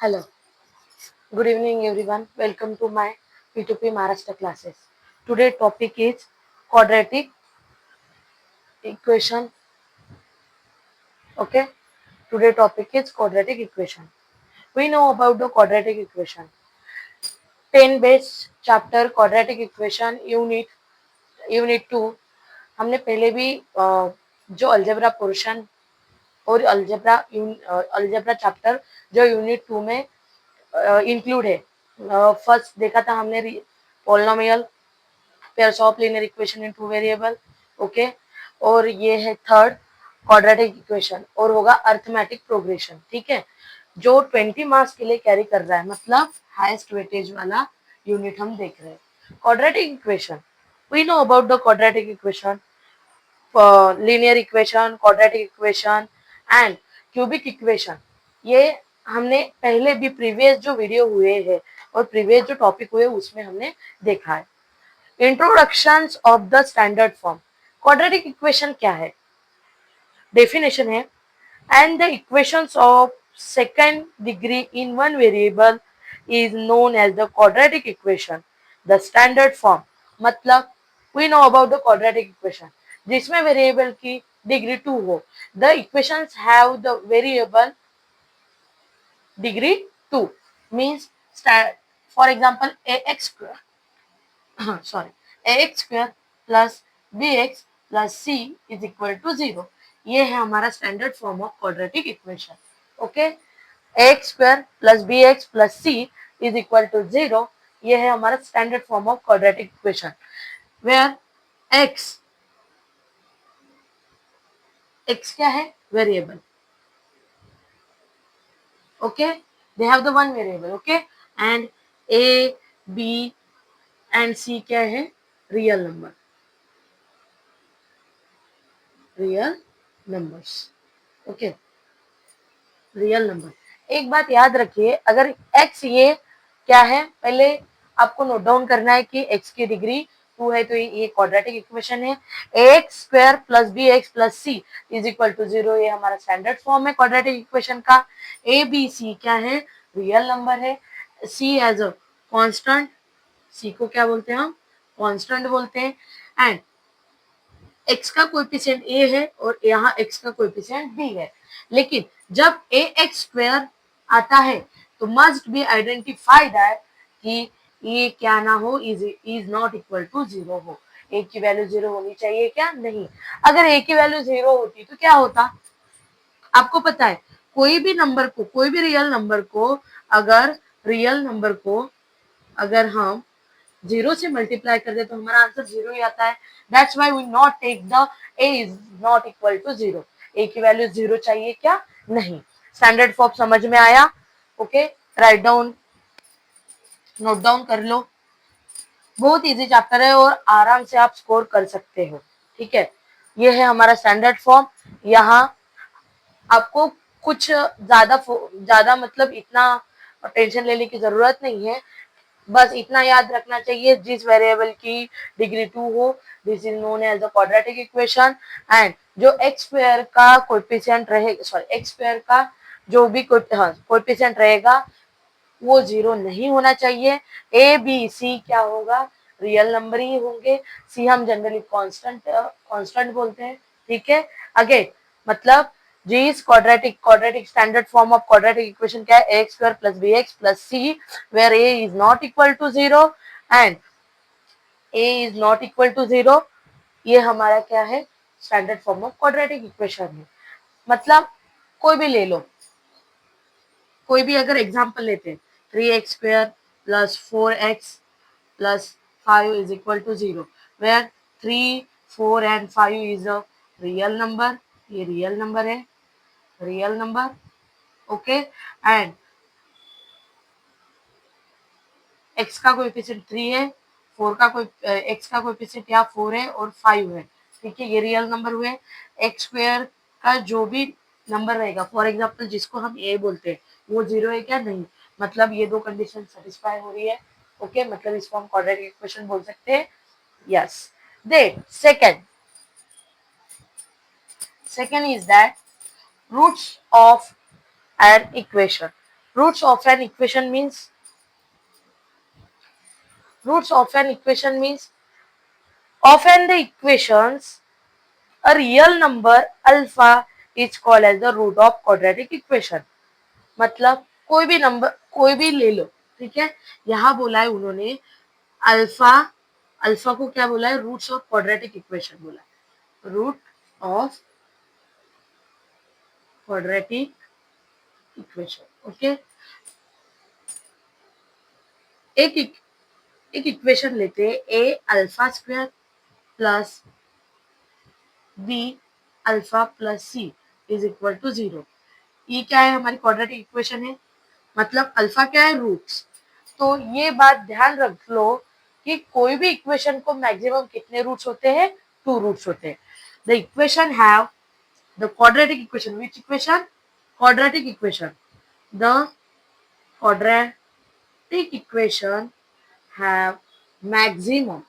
Hello, good evening everyone. Welcome to my P2P Maharashtra classes. Today topic is quadratic equation. Okay, today topic is quadratic equation. We know about the quadratic equation. 10 base chapter quadratic equation unit 2 हमने पहले भी जो algebra portion और algebra chapter जो unit 2 में include है। First देखा था हमने polynomial pairs of linear equation in two variable. Okay, और ये है थर्ड क्वाड्रेटिक इक्वेशन और होगा अर्थमेटिक प्रोग्रेशन। ठीक है, जो 20 मार्क्स के लिए कैरी कर रहा है, मतलब हाईएस्ट वेटेज वाला यूनिट हम देख रहे हैं। Quadratic equation, we know about the quadratic equation, linear equation, quadratic equation and cubic equation. ये हमने पहले भी प्रीवियस जो वीडियो हुए हैं और प्रीवियस जो टॉपिक हुए उसमें हमने देखा है। Introductions of the standard form. Quadratic equation क्या है? डेफिनेशन है, and the equations of second degree in one variable is known as the quadratic equation. The standard form मतलब we know about the quadratic equation जिसमें variable की degree 2 हो। The equations have the variable degree 2 means for example ax square ax square plus bx plus c is equal to 0। ये है हमारा standard form of quadratic equation. Okay, ax square plus bx plus c is equal to 0, ये है हमारा standard form of quadratic equation where x क्या है? Variable. Okay, they have the one variable. Okay, and a b and c क्या है? Real number, real numbers. Okay, real number. एक बात याद रखिए, अगर x ये क्या है, पहले आपको नोट डाउन करना है कि x की डिग्री 2 है तो ये क्वाड्रेटिक इक्वेशन है। ax square plus bx plus c is equal to 0, ये हमारा स्टैंडर्ड फॉर्म है क्वाड्रेटिक इक्वेशन का। a b c क्या है? रियल नंबर है। c as a constant, c को क्या बोलते हैं हम? कांस्टेंट बोलते हैं। एंड x का कोएफिशिएंट a है और यहाँ x का कोएफिशिएंट b है। लेकिन जब ax स्क्वायर आता है तो मस्ट बी आइडेंटिफाई दैट कि ये क्या ना हो, इज नॉट इक्वल टू 0 हो। a की वैल्यू 0 होनी चाहिए क्या? नहीं। अगर a की वैल्यू 0 होती तो क्या होता? आपको पता है, कोई भी नंबर को, कोई भी रियल नंबर को, अगर रियल नंबर को अगर हम 0 से मल्टीप्लाई कर दे तो हमारा आंसर 0 ही आता है। That's why we not take the a is not equal to 0। a की वैल्यू 0 चाहिए क्या? नहीं। स्टैंडर्ड फॉर्म समझ में आया? Okay, write down, note down कर लो। बहुत इजी चैप्टर है और आराम से आप स्कोर कर सकते हो। ठीक है, ये है हमारा स्टैंडर्ड फॉर्म। यहाँ आपको कुछ ज्यादा मतलब इतना टेंशन लेने की जरूरत नहीं है। बस इतना याद रखना चाहिए, जिस वेरिएबल की डिग्री 2 हो, this is known as the quadratic equation. And जो एक्स स्क्वायर का कोएफिशिएंट रहेगा, सॉरी एक्स स्क्वायर का जो भी कोएफिशिएंट रहेगा वो 0 नहीं होना चाहिए। ए बी सी क्या होगा? रियल नंबर ही होंगे। सी हम जनरली कांस्टेंट बोलते हैं। ठीक है, अगेन मतलब जी is quadratic standard form of quadratic equation क्या है? X square plus b x plus c where a is not equal to 0 and a is not equal to 0। ये हमारा क्या है? Standard form of quadratic equation है। मतलब कोई भी ले लो, कोई भी अगर एग्जाम्पल लेते हैं, 3x square plus 4x plus 5 is equal to 0 where 3, 4 and 5 is a real number. ये रियल नंबर है, real number. Okay, and x का कोएफिशिएंट 3 है, 4 का कोई x का कोएफिशिएंट यहाँ 4 है और 5 है। ठीक है, ये रियल नंबर हुए। एक्स स्क्वायर का जो भी नंबर रहेगा, फॉर एग्जाम्पल जिसको हम a बोलते हैं, वो 0 है क्या? नहीं। मतलब ये दो कंडीशन सेटिस्फाई हो रही है। ओके, मतलब इसको हम क्वाड्रेटिक इक्वेशन बोल सकते हैं। Yes, then second is that roots of an equation। Roots of an equation means often the equations a real number alpha is called as the root of quadratic equation. मतलब कोई भी number कोई भी ले लो, ठीक है. यहाँ बोला है उन्होंने अल्फा, अल्फा को क्या बोला है, रूट्स ऑफ क्वाड्रेटिक इक्वेशन बोला है, root of quadratic equation. Okay, एक एक इक्वेशन लेते हैं, a alpha square plus b alpha plus c is equal to 0. ये क्या है, हमारी क्वाड्रेटिक इक्वेशन है, मतलब अल्फा क्या है, रूट्स. तो ये बात ध्यान रख लो कि कोई भी इक्वेशन को मैक्सिमम कितने रूट्स होते हैं, 2 रूट्स होते हैं. The equation have the quadratic equation, which equation, quadratic equation, the quadratic equation have maximum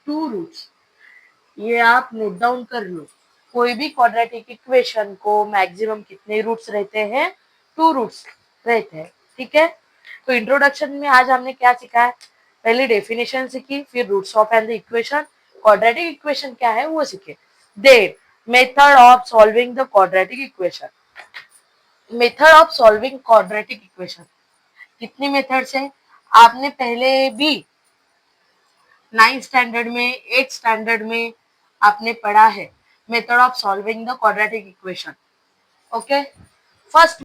2 roots. ये आप नोट डाउन कर लो, कोई भी क्वाड्रेटिक इक्वेशन को मैक्सिमम कितने रूट्स रहते हैं, 2 रूट्स रहते हैं. ठीक है, तो इंट्रोडक्शन में आज हमने क्या सीखा है, पहले डेफिनेशन सीखी, फिर roots of and the equation, quadratic equation क्या है वो सीखे. Then method of solving the quadratic equation. Method of solving quadratic equation, कितनी मेथड्स है, आपने पहले भी 9th स्टैंडर्ड में, 8th स्टैंडर्ड में आपने पढ़ा है method of solving the quadratic equation. Okay, first